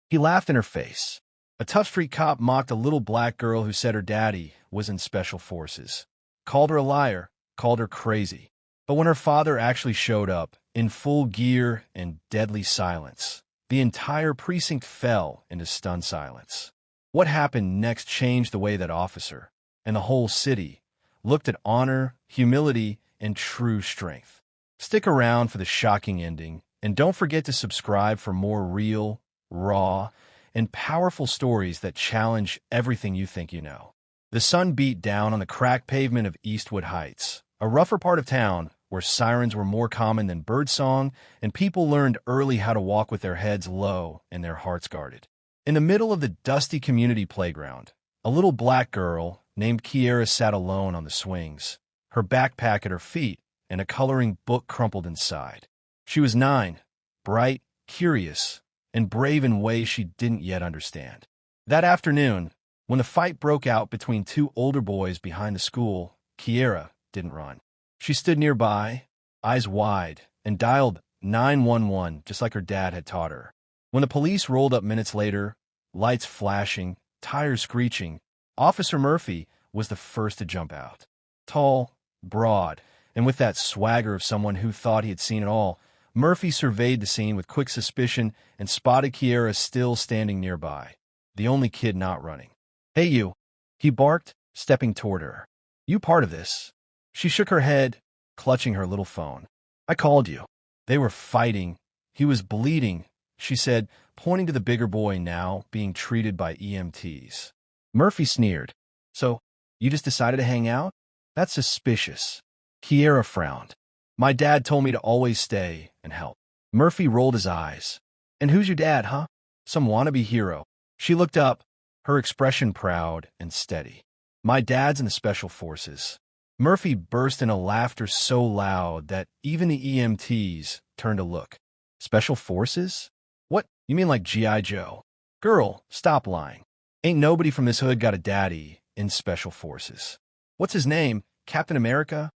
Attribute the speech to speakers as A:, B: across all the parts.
A: He laughed in her face. A tough street cop mocked a little black girl who said her daddy was in special forces, called her a liar, called her crazy. But when her father actually showed up, in full gear and deadly silence, the entire precinct fell into stunned silence. What happened next changed the way that officer, and the whole city, looked at honor, humility, and true strength. Stick around for the shocking ending, and don't forget to subscribe for more real, raw, and powerful stories that challenge everything you think you know. The sun beat down on the cracked pavement of Eastwood Heights, a rougher part of town where sirens were more common than birdsong, and people learned early how to walk with their heads low and their hearts guarded. In the middle of the dusty community playground, a little black girl named Kiera sat alone on the swings, her backpack at her feet and a coloring book crumpled inside. She was 9, bright, curious, and brave in ways she didn't yet understand. That afternoon, when the fight broke out between two older boys behind the school, Kiera didn't run. She stood nearby, eyes wide, and dialed 911 just like her dad had taught her. When the police rolled up minutes later, lights flashing, tires screeching, Officer Murphy was the first to jump out. Tall, broad, and with that swagger of someone who thought he had seen it all, Murphy surveyed the scene with quick suspicion and spotted Kiera still standing nearby, the only kid not running. "Hey, you," he barked, stepping toward her. "You part of this?" She shook her head, clutching her little phone. "I called you." They were fighting. He was bleeding, she said, pointing to the bigger boy now being treated by EMTs. Murphy sneered. "So, you just decided to hang out? That's suspicious." Kiera frowned. "My dad told me to always stay and help." Murphy rolled his eyes. "And who's your dad, huh? Some wannabe hero?" She looked up, her expression proud and steady. "My dad's in the Special Forces." Murphy burst into laughter so loud that even the EMTs turned to look. "Special Forces? What, you mean like G.I. Joe?" "Girl, stop lying. Ain't nobody from this hood got a daddy in Special Forces." "What's his name? Captain America?"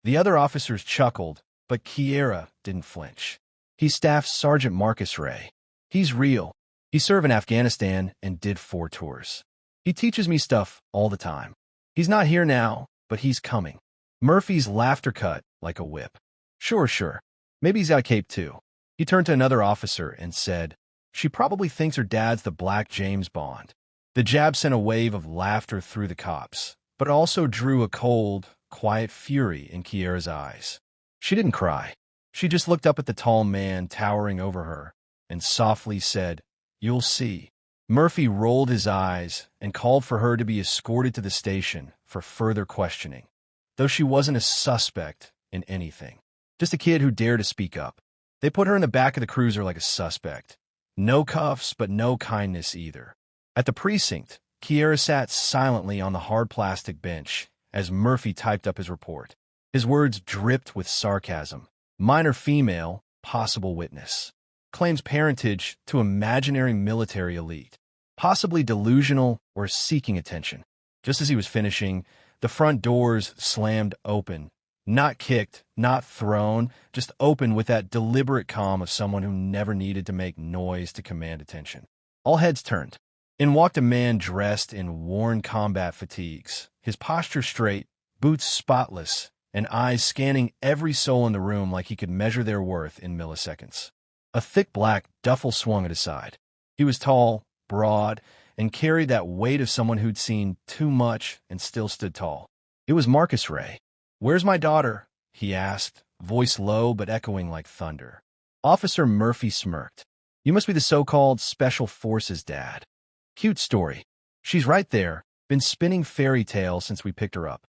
A: The other officers chuckled, but Kiera didn't flinch. "He's Staff Sergeant Marcus Ray. He's real. He served in Afghanistan and did 4 tours. He teaches me stuff all the time. He's not here now, but he's coming." Murphy's laughter cut like a whip. Sure. Maybe he's got a cape too." He turned to another officer and said, "She probably thinks her dad's the Black James Bond." The jab sent a wave of laughter through the cops, but also drew a cold, quiet fury in Kiera's eyes. She didn't cry. She just looked up at the tall man towering over her and softly said, "You'll see." Murphy rolled his eyes and called for her to be escorted to the station for further questioning, though she wasn't a suspect in anything. Just a kid who dared to speak up. They put her in the back of the cruiser like a suspect. No cuffs, but no kindness either. At the precinct, Kiera sat silently on the hard plastic bench as Murphy typed up his report. His words dripped with sarcasm. "Minor female, possible witness. Claims parentage to imaginary military elite. Possibly delusional or seeking attention." Just as he was finishing, the front doors slammed open. Not kicked, not thrown, just open with that deliberate calm of someone who never needed to make noise to command attention. All heads turned. In walked a man dressed in worn combat fatigues, his posture straight, boots spotless, and eyes scanning every soul in the room like he could measure their worth in milliseconds. A thick black duffel swung at his side. He was tall, broad, and carried that weight of someone who'd seen too much and still stood tall. It was Marcus Ray. "Where's my daughter?" he asked, voice low but echoing like thunder. Officer Murphy smirked. "You must be the so-called Special Forces dad. Cute story. She's right there, been spinning fairy tales since we picked her up."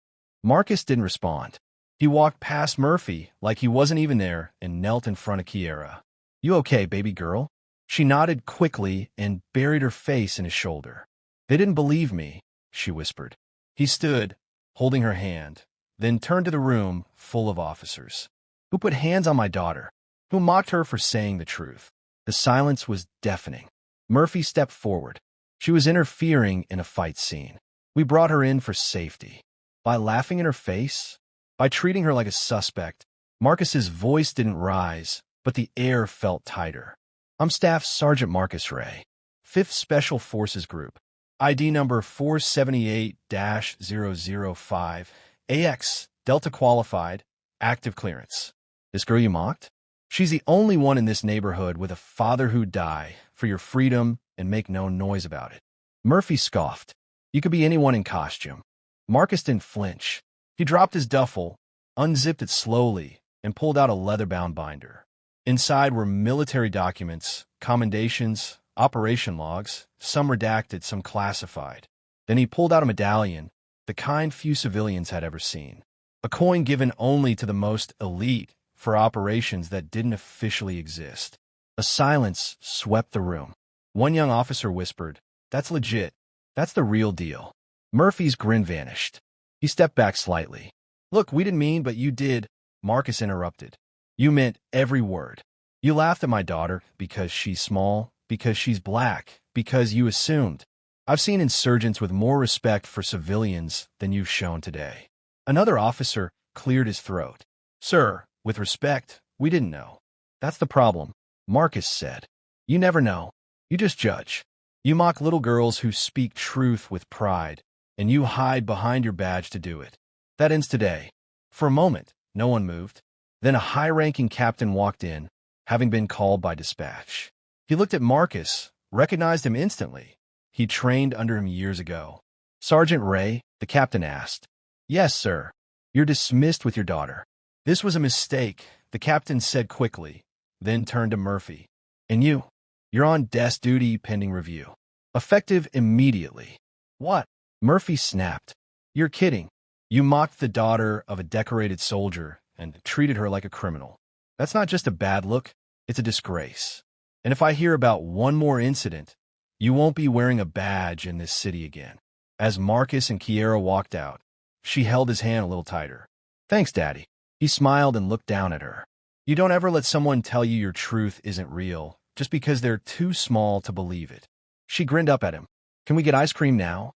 A: Marcus didn't respond. He walked past Murphy like he wasn't even there and knelt in front of Kiera. "You okay, baby girl?" She nodded quickly and buried her face in his shoulder. "They didn't believe me," she whispered. He stood, holding her hand, then turned to the room full of officers. "Who put hands on my daughter? Who mocked her for saying the truth?" The silence was deafening. Murphy stepped forward. She was interfering in a fight scene. "We brought her in for safety." By laughing in her face? By treating her like a suspect? Marcus's voice didn't rise, but the air felt tighter. "I'm Staff Sergeant Marcus Ray. 5th Special Forces Group, ID number 478-005, AX, Delta Qualified, Active Clearance. This girl you mocked? She's the only one in this neighborhood with a father who'd die for your freedom and make no noise about it. Murphy scoffed. You could be anyone in costume. Marcus didn't flinch. He dropped his duffel, unzipped it slowly, and pulled out a leather-bound binder. Inside were military documents, commendations, operation logs, some redacted, some classified. Then he pulled out a medallion, the kind few civilians had ever seen. A coin given only to the most elite for operations that didn't officially exist. A silence swept the room. One young officer whispered, "That's legit. That's the real deal." Murphy's grin vanished. He stepped back slightly. "Look, we didn't mean, but you did," Marcus interrupted. "You meant every word. You laughed at my daughter because she's small, because she's black, because you assumed. I've seen insurgents with more respect for civilians than you've shown today." Another officer cleared his throat. "Sir, with respect, we didn't know." "That's the problem," Marcus said. "You never know. You just judge. You mock little girls who speak truth with pride, and you hide behind your badge to do it. That ends today." For a moment, no one moved. Then a high-ranking captain walked in, having been called by dispatch. He looked at Marcus, recognized him instantly. He'd trained under him years ago. "Sergeant Ray?" the captain asked. "Yes, sir. You're dismissed with your daughter." "This was a mistake," the captain said quickly, then turned to Murphy. "And you're on desk duty pending review. Effective immediately." "What?" Murphy snapped. "You're kidding. You mocked the daughter of a decorated soldier and treated her like a criminal. That's not just a bad look, it's a disgrace. And if I hear about one more incident, you won't be wearing a badge in this city again." As Marcus and Kiera walked out, she held his hand a little tighter. "Thanks, Daddy." He smiled and looked down at her. "You don't ever let someone tell you your truth isn't real, just because they're too small to believe it." She grinned up at him. "Can we get ice cream now?"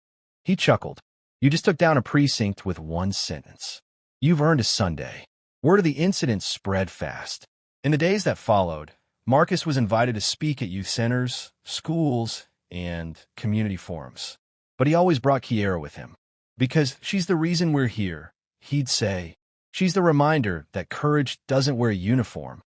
A: He chuckled. "You just took down a precinct with one sentence. You've earned a sundae." Word of the incident spread fast. In the days that followed, Marcus was invited to speak at youth centers, schools, and community forums. But he always brought Kiera with him. "Because she's the reason we're here," he'd say. "She's the reminder that courage doesn't wear a uniform.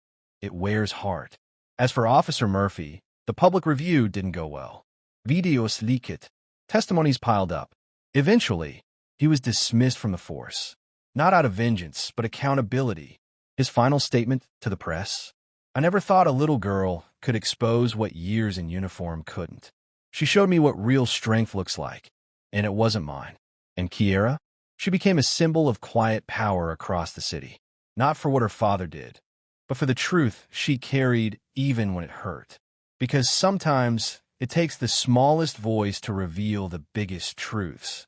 A: It wears heart." As for Officer Murphy, the public review didn't go well. Videos leaked. Testimonies piled up. Eventually, he was dismissed from the force. Not out of vengeance, but accountability. His final statement to the press: "I never thought a little girl could expose what years in uniform couldn't. She showed me what real strength looks like, and it wasn't mine." And Kiera? She became a symbol of quiet power across the city. Not for what her father did, but for the truth she carried even when it hurt. Because sometimes it takes the smallest voice to reveal the biggest truths.